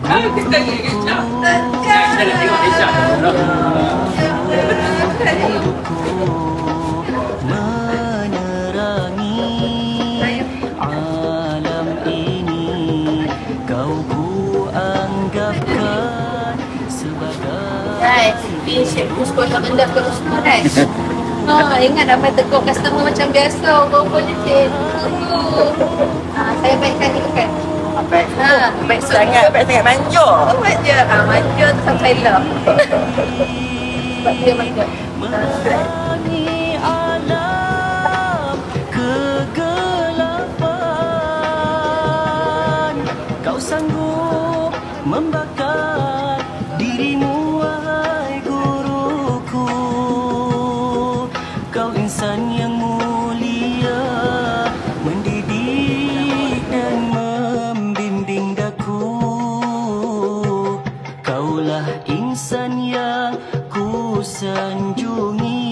Kita ni kejap. Kita nak tengok Aisyah dulu. Menerangi alam ini, kau ku anggapkan sebagai Guys, ni Syekh sekolah rendah terus kan. Ingat apa tegur customer macam biasa. Rupanya cikgu. Saya baikkan ni kan. Baik sangat manja. Manja. Manja tu sampai love. Sebab dia manja. menerangi alam kegelapan. Kau sanggup membakar dirimu, wahai guruku. Kau insan yang mulia, mendidik dan membimbing daku. Kaulah insan yang ku sanjungi.